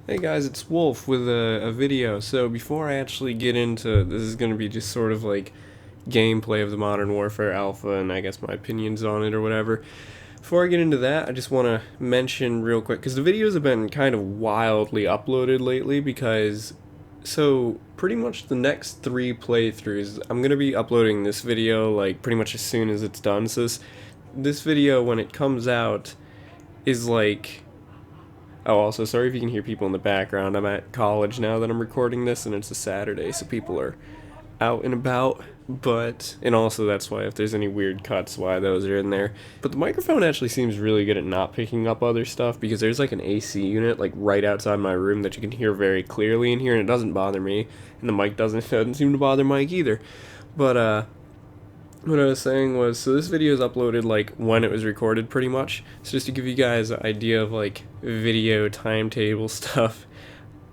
Hey guys, it's Wolf with a video. So before I actually get into this, is going to be just sort of like gameplay of the Modern Warfare Alpha and I guess my opinions on it or whatever. Before I get into that, I just want to mention real quick because the videos have been kind of wildly uploaded lately because pretty much the next 3 playthroughs, I'm going to be uploading this video like pretty much as soon as it's done. So this video when it comes out is like, oh, also, sorry if you can hear people in the background. I'm at college now that I'm recording this, and it's a Saturday, so people are out and about. And also, that's why if there's any weird cuts, why those are in there. But the microphone actually seems really good at not picking up other stuff because there's like an AC unit like right outside my room that you can hear very clearly in here, and it doesn't bother me. And the mic doesn't seem to bother Mike either. But what I was saying was, so this video is uploaded like when it was recorded pretty much. So just to give you guys an idea of like video timetable stuff,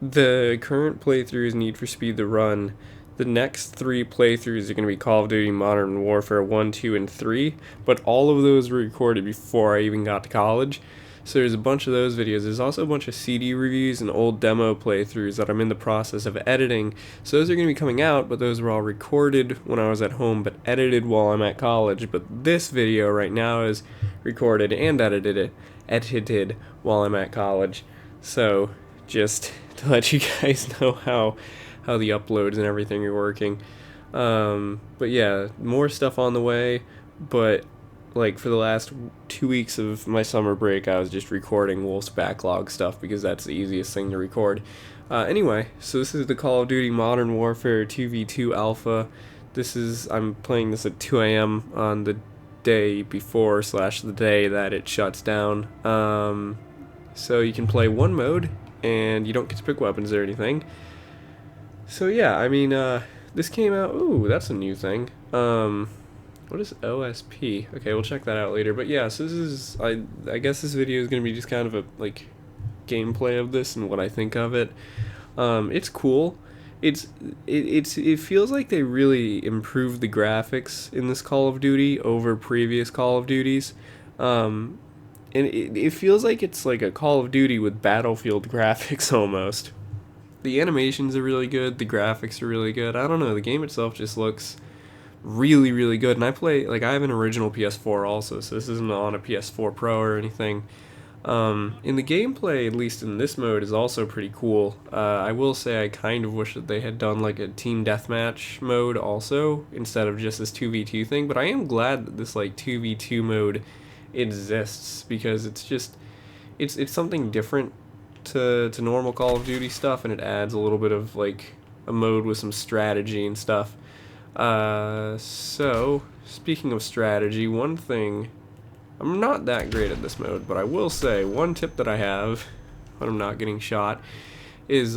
the current playthroughs Need for Speed the Run. The next 3 playthroughs are going to be Call of Duty Modern Warfare 1, 2, and 3, but all of those were recorded before I even got to college. So there's a bunch of those videos. There's also a bunch of CD reviews and old demo playthroughs that I'm in the process of editing. So those are going to be coming out, but those were all recorded when I was at home, but edited while I'm at college. But this video right now is recorded and edited while I'm at college. So just to let you guys know how the uploads and everything are working. But yeah, more stuff on the way, but like for the last 2 weeks of my summer break, I was just recording Wolf's backlog stuff because that's the easiest thing to record. Anyway, so this is the Call of Duty Modern Warfare 2v2 Alpha. I'm playing this at 2 a.m. on the day before / the day that it shuts down. So you can play one mode, and you don't get to pick weapons or anything. So yeah, I mean, this came out. Ooh, that's a new thing. What is OSP? Okay, we'll check that out later. But yeah, so this is I guess this video is gonna be just kind of a like gameplay of this and what I think of it. It's cool. It feels like they really improved the graphics in this Call of Duty over previous Call of Duties. And it feels like it's like a Call of Duty with Battlefield graphics almost. The animations are really good, the graphics are really good. I don't know, the game itself just looks really, really good. And I have an original PS4 also, so this isn't on a PS4 Pro or anything. In the gameplay, at least in this mode, is also pretty cool. I will say I kind of wish that they had done like a team deathmatch mode also, instead of just this 2v2 thing, but I am glad that this like 2v2 mode exists, because it's something different to normal Call of Duty stuff, and it adds a little bit of like a mode with some strategy and stuff. So speaking of strategy, one thing, I'm not that great at this mode, but I will say one tip that I have when I'm not getting shot is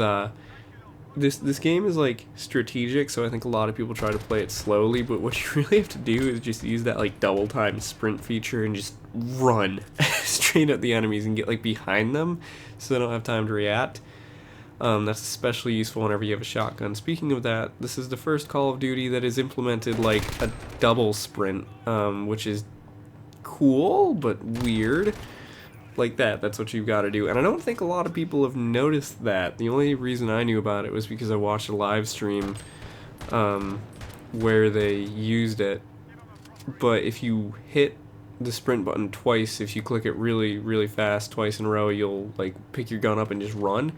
this game is like strategic, so I think a lot of people try to play it slowly, but what you really have to do is just use that like double time sprint feature and just run straight at the enemies and get like behind them so they don't have time to react. That's especially useful whenever you have a shotgun. Speaking of that, this is the first Call of Duty that has implemented like a double sprint, which is cool but weird. Like that's what you've got to do, and I don't think a lot of people have noticed that. The only reason I knew about it was because I watched a live stream where they used it. But if you hit the sprint button twice, if you click it really, really fast twice in a row, you'll like pick your gun up and just run.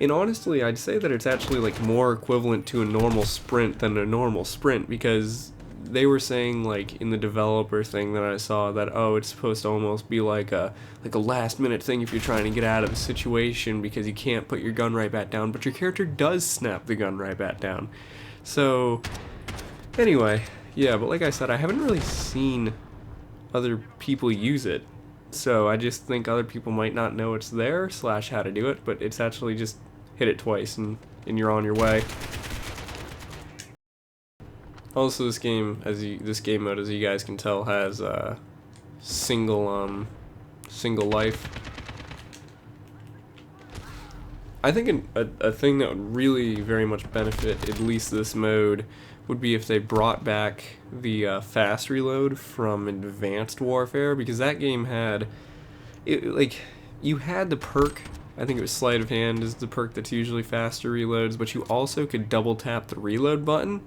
And honestly, I'd say that it's actually like more equivalent to a normal sprint than a normal sprint, because they were saying like in the developer thing that I saw that, oh, it's supposed to almost be like a last minute thing if you're trying to get out of the situation because you can't put your gun right back down, but your character does snap the gun right back down. So anyway, yeah, but like I said, I haven't really seen other people use it, so I just think other people might not know it's there / how to do it, but it's actually just hit it twice and you're on your way. Also, this game mode, as you guys can tell, has single life. I think a thing that would really very much benefit at least this mode would be if they brought back the fast reload from Advanced Warfare, because that game had like you had the perk I think it was sleight of hand is the perk that's usually faster reloads, but you also could double tap the reload button,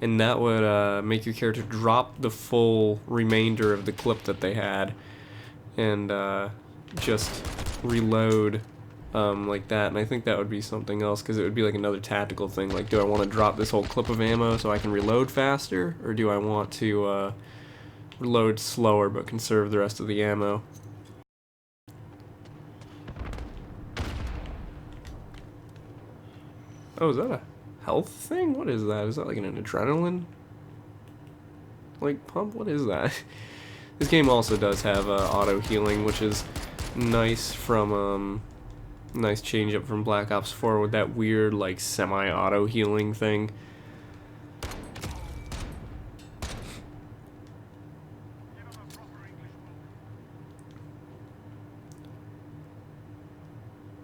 and that would make your character drop the full remainder of the clip that they had, and just reload like that. And I think that would be something else, because it would be like another tactical thing. Like, do I want to drop this whole clip of ammo so I can reload faster, or do I want to reload slower but conserve the rest of the ammo? Oh, is that a health thing? What is that? Is that like an adrenaline like pump? What is that? This game also does have auto healing, which is nice from nice change up from Black Ops 4 with that weird like semi-auto healing thing.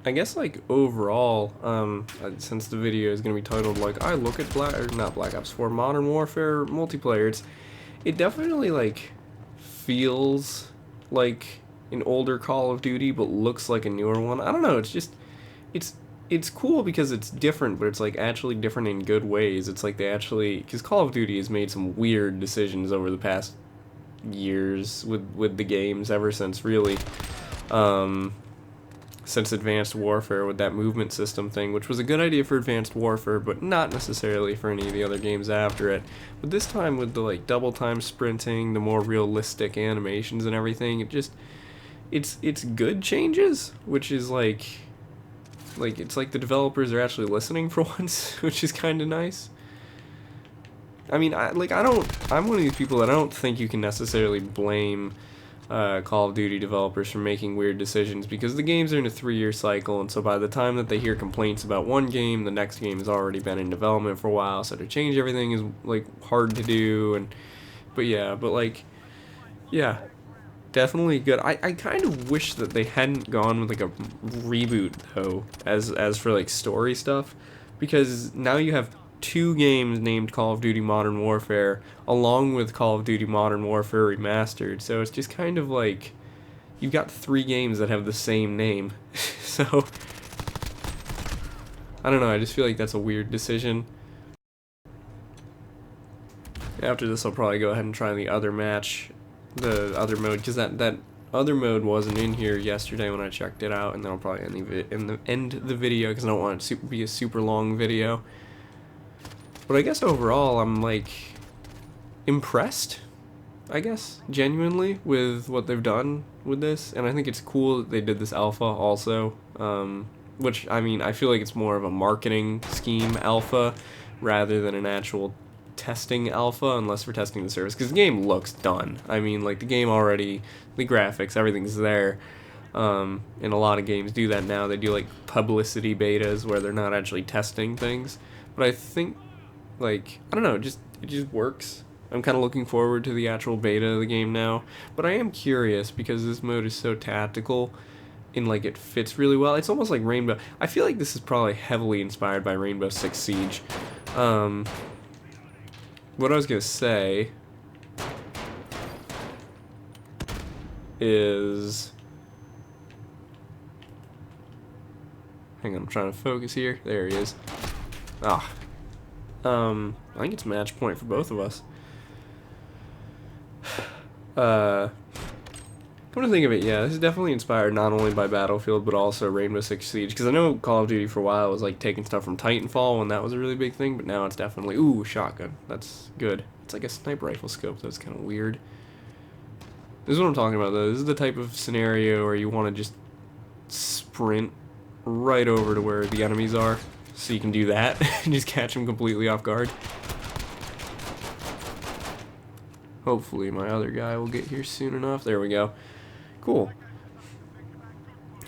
I guess like overall, since the video is gonna be titled like I look at not Black Ops 4 Modern Warfare multiplayer, it definitely like feels like an older Call of Duty, but looks like a newer one. I don't know. It's just it's cool because it's different, but it's like actually different in good ways. It's like they actually, because Call of Duty has made some weird decisions over the past years with the games ever since really. Since Advanced Warfare with that movement system thing, which was a good idea for Advanced Warfare, but not necessarily for any of the other games after it. But this time with the like double time sprinting, the more realistic animations and everything, it's good changes, which is like it's like the developers are actually listening for once, which is kind of nice. I mean, I'm one of these people that I don't think you can necessarily blame Call of Duty developers for making weird decisions, because the games are in a 3-year cycle, and so by the time that they hear complaints about one game, the next game has already been in development for a while, so to change everything is like hard to do. And but yeah, definitely good. I kind of wish that they hadn't gone with like a reboot though, as for like story stuff, because now you have 2 games named Call of Duty Modern Warfare, along with Call of Duty Modern Warfare Remastered. So it's just kind of like you've got 3 games that have the same name. So I don't know, I just feel like that's a weird decision. After this I'll probably go ahead and try the other match, the other mode, because that other mode wasn't in here yesterday when I checked it out, and then I'll probably end the video because I don't want it to be a super long video. But I guess overall, I'm like impressed, I guess, genuinely, with what they've done with this. And I think it's cool that they did this alpha also, which, I mean, I feel like it's more of a marketing scheme alpha rather than an actual testing alpha, unless we're testing the service, because the game looks done. I mean, like, the game already, the graphics, everything's there. And a lot of games do that now. They do like publicity betas where they're not actually testing things. But I think, like, I don't know, it just works. I'm kind of looking forward to the actual beta of the game now, but I am curious because this mode is so tactical and like it fits really well. It's almost like Rainbow. I feel like this is probably heavily inspired by Rainbow Six Siege. What I was gonna say is, hang on, I'm trying to focus here. There he is. Ah. I think it's match point for both of us. Come to think of it, yeah, this is definitely inspired not only by Battlefield, but also Rainbow Six Siege, because I know Call of Duty for a while was like taking stuff from Titanfall when that was a really big thing, but now it's definitely, ooh, shotgun, that's good. It's like a sniper rifle scope, that's kind of weird. This is what I'm talking about, though. This is the type of scenario where you want to just sprint right over to where the enemies are, so you can do that and just catch them completely off guard. Hopefully my other guy will get here soon enough. There we go. Cool.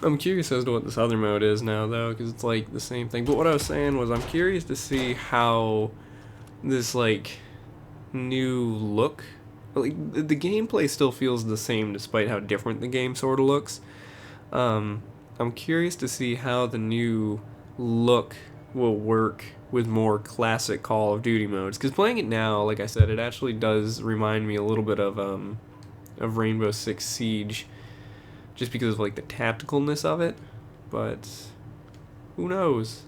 I'm curious as to what this other mode is now, though, because it's like the same thing. But what I was saying was I'm curious to see how this like new look, like the gameplay still feels the same despite how different the game sort of looks. I'm curious to see how the new look will work with more classic Call of Duty modes, because playing it now, like I said, it actually does remind me a little bit of Rainbow Six Siege, just because of like the tacticalness of it. but who knows?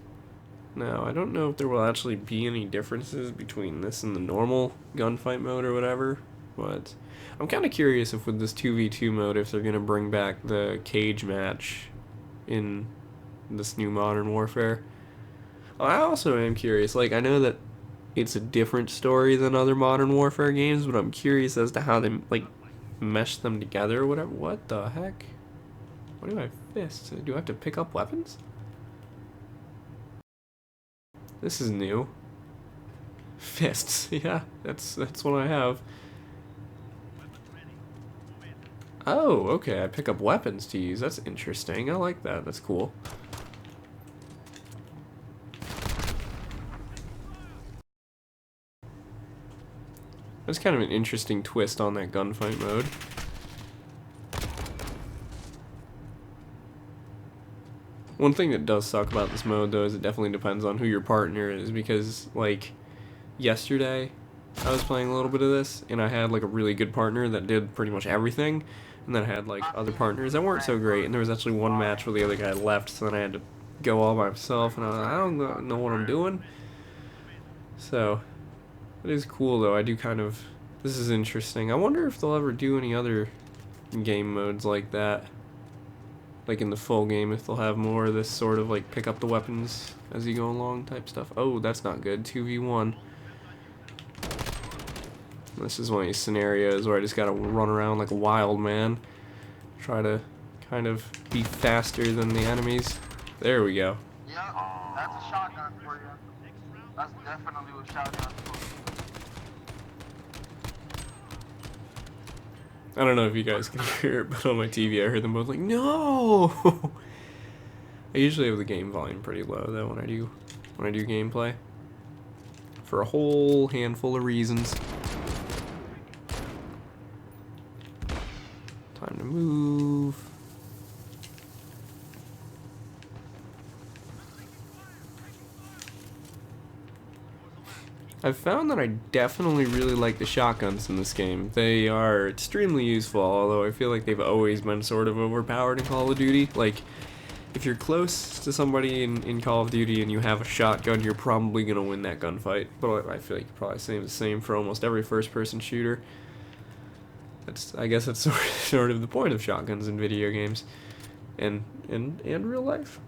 Now, I don't know if there will actually be any differences between this and the normal gunfight mode or whatever, but I'm kind of curious if with this 2v2 mode, if they're going to bring back the cage match in this new Modern Warfare. I also am curious, like, I know that it's a different story than other Modern Warfare games, but I'm curious as to how they, like, mesh them together or whatever. What the heck? What do my fists? Do I have to pick up weapons? This is new. Fists, yeah, that's what I have. Oh, okay, I pick up weapons to use. That's interesting. I like that. That's cool. That's kind of an interesting twist on that gunfight mode. One thing that does suck about this mode, though, is it definitely depends on who your partner is, because, like, yesterday, I was playing a little bit of this, and I had, like, a really good partner that did pretty much everything, and then I had, like, other partners that weren't so great, and there was actually one match where the other guy left, so then I had to go all by myself, and I don't know what I'm doing. So, it is cool, though. I do kind of... This is interesting. I wonder if they'll ever do any other game modes like that. Like in the full game, if they'll have more of this sort of like pick up the weapons as you go along type stuff. Oh, that's not good. 2v1. This is one of these scenarios where I just gotta run around like a wild man. Try to kind of be faster than the enemies. There we go. Yeah, that's a shotgun for you. That's definitely what shotgun's for. I don't know if you guys can hear it, but on my TV I heard them both like, no! I usually have the game volume pretty low though when I do gameplay. For a whole handful of reasons. Time to move. I've found that I definitely really like the shotguns in this game. They are extremely useful, although I feel like they've always been sort of overpowered in Call of Duty. Like, if you're close to somebody in Call of Duty and you have a shotgun, you're probably going to win that gunfight. But I feel like you probably say the same for almost every first-person shooter. I guess that's sort of the point of shotguns in video games and real life.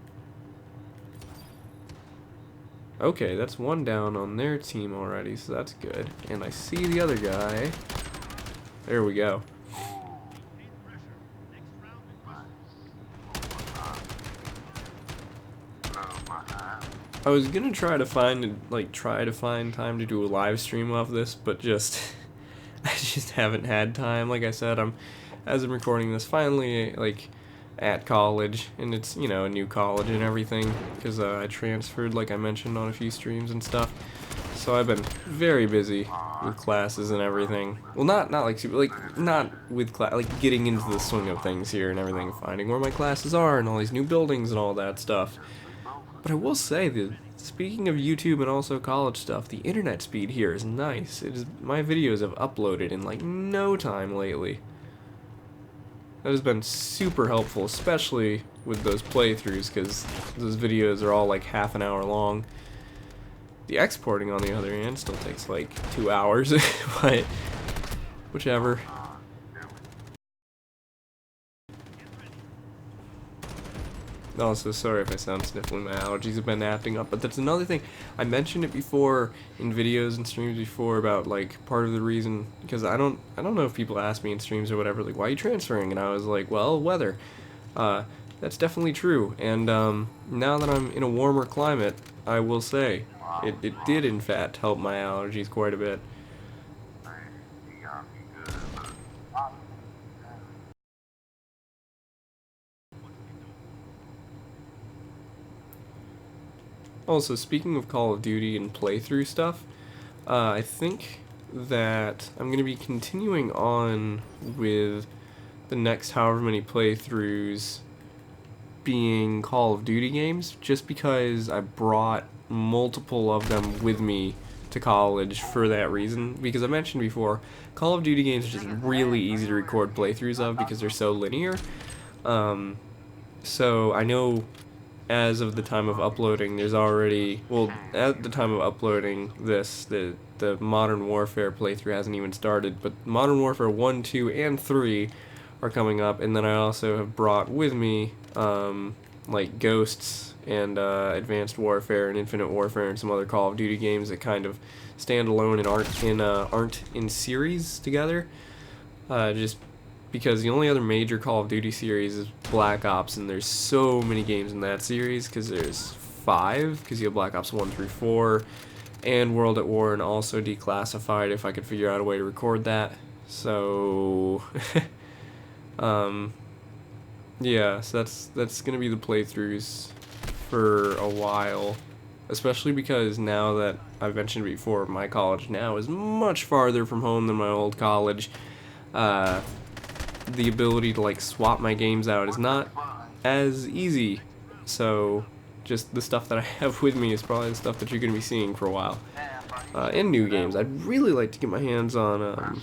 Okay, that's one down on their team already, so that's good. And I see the other guy. There we go. I was gonna try to find time to do a live stream of this, but I just haven't had time. Like I said, as I'm recording this, finally at college, and it's, you know, a new college and everything, because I transferred, like I mentioned on a few streams and stuff. So I've been very busy with classes and everything. Well, not like super, not with getting into the swing of things here and everything, finding where my classes are and all these new buildings and all that stuff. But I will say that, speaking of YouTube and also college stuff, the internet speed here is nice. My videos have uploaded in like no time lately. That has been super helpful, especially with those playthroughs, because those videos are all like half an hour long. The exporting, on the other hand, still takes like 2 hours, but whichever. Also, sorry if I sound sniffling, my allergies have been acting up, but that's another thing. I mentioned it before in videos and streams before about like part of the reason, because I don't know if people ask me in streams or whatever, like, why are you transferring? And I was like, well, weather. That's definitely true, and now that I'm in a warmer climate, I will say it did in fact help my allergies quite a bit. Also, speaking of Call of Duty and playthrough stuff, I think that I'm going to be continuing on with the next however many playthroughs being Call of Duty games, just because I brought multiple of them with me to college for that reason. Because I mentioned before, Call of Duty games are just really easy to record playthroughs of because they're so linear. So I know as of the time of uploading, there's already, well, at the time of uploading this, the Modern Warfare playthrough hasn't even started, but Modern Warfare 1, 2, and 3 are coming up, and then I also have brought with me, like Ghosts and Advanced Warfare and Infinite Warfare and some other Call of Duty games that kind of stand alone and aren't in series together. Just because the only other major Call of Duty series is Black Ops, and there's so many games in that series because there's 5, because you have Black Ops 1 through 4, and World at War, and also Declassified if I could figure out a way to record that. So, yeah, so that's gonna be the playthroughs for a while, especially because now that I've mentioned before, my college now is much farther from home than my old college. The ability to like swap my games out is not as easy, so just the stuff that I have with me is probably the stuff that you're going to be seeing for a while. And new games. I'd really like to get my hands on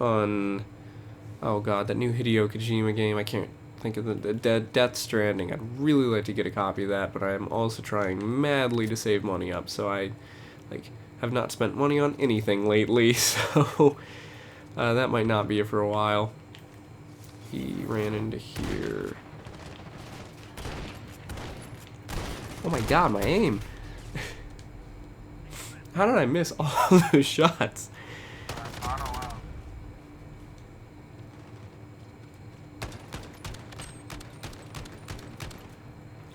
oh god, that new Hideo Kojima game. I can't think of the Death Stranding. I'd really like to get a copy of that, but I'm also trying madly to save money up, so I like have not spent money on anything lately, so that might not be it for a while. He ran into here. Oh my god, my aim! How did I miss all those shots?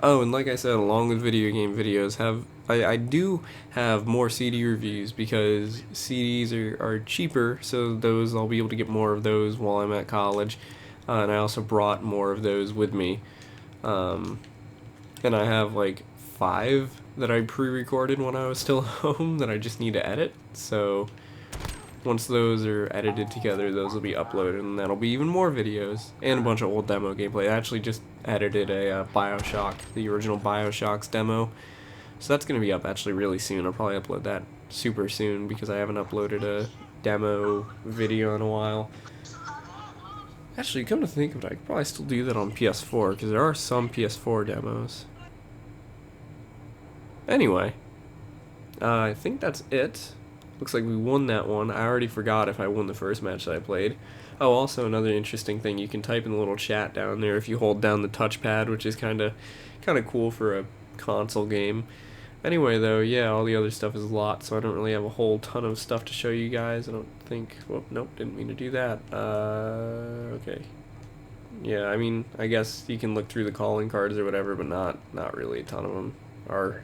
Oh, and like I said, along with video game videos, I do have more CD reviews because CDs are cheaper, so those I'll be able to get more of those while I'm at college. And I also brought more of those with me. And I have like 5 that I pre-recorded when I was still home that I just need to edit. So once those are edited together, those will be uploaded, and that'll be even more videos and a bunch of old demo gameplay. I actually just edited a Bioshock, the original Bioshock's demo. So that's going to be up actually really soon. I'll probably upload that super soon because I haven't uploaded a demo video in a while. Actually, come to think of it, I could probably still do that on PS4 because there are some PS4 demos. Anyway, I think that's it. Looks like we won that one. I already forgot if I won the first match that I played. Oh, also another interesting thing, you can type in the little chat down there if you hold down the touchpad, which is kind of cool for a console game. Anyway, though, yeah, all the other stuff is a lot, so I don't really have a whole ton of stuff to show you guys. I don't think... Well, nope, didn't mean to do that. Okay. Yeah, I mean, I guess you can look through the calling cards or whatever, but not really a ton of them are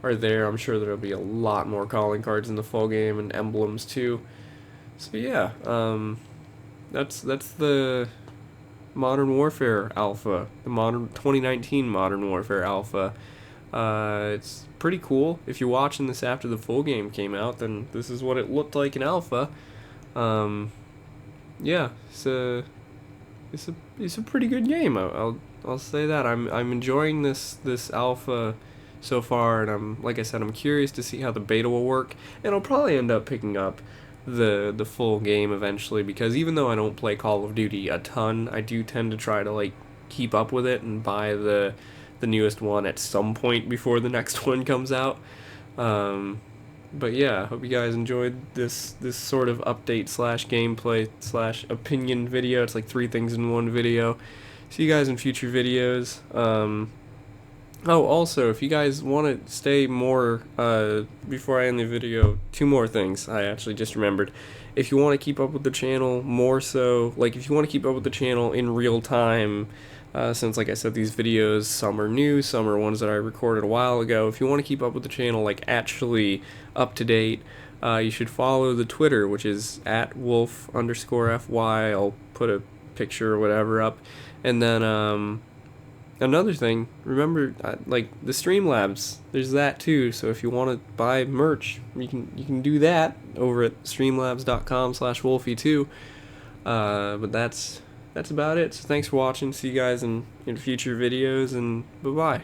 there. I'm sure there'll be a lot more calling cards in the full game and emblems too. So yeah, that's the Modern Warfare Alpha, the 2019 Modern Warfare Alpha. It's pretty cool. If you're watching this after the full game came out, then this is what it looked like in Alpha. Yeah, it's a pretty good game. I'll say that. I'm enjoying this Alpha so far, and like I said, I'm curious to see how the beta will work, and I'll probably end up picking up the full game eventually, because even though I don't play Call of Duty a ton, I do tend to try to like keep up with it and buy the newest one at some point before the next one comes out. But yeah, hope you guys enjoyed this sort of update slash gameplay slash opinion video. It's like 3 things in one video. See you guys in future videos. Oh, also, if you guys want to stay more, before I end the video, 2 more things I actually just remembered. If you want to keep up with the channel more so, like if you want to keep up with the channel in real time, since like I said, these videos, some are new, some are ones that I recorded a while ago. If you want to keep up with the channel, like actually up to date, you should follow the Twitter, which is @Wulf_FY. I'll put a picture or whatever up. And then, another thing, remember, like the Streamlabs, there's that too. So if you want to buy merch, you can do that over at streamlabs.com/Wolfie too. But that's about it. So thanks for watching. See you guys in future videos, and bye bye.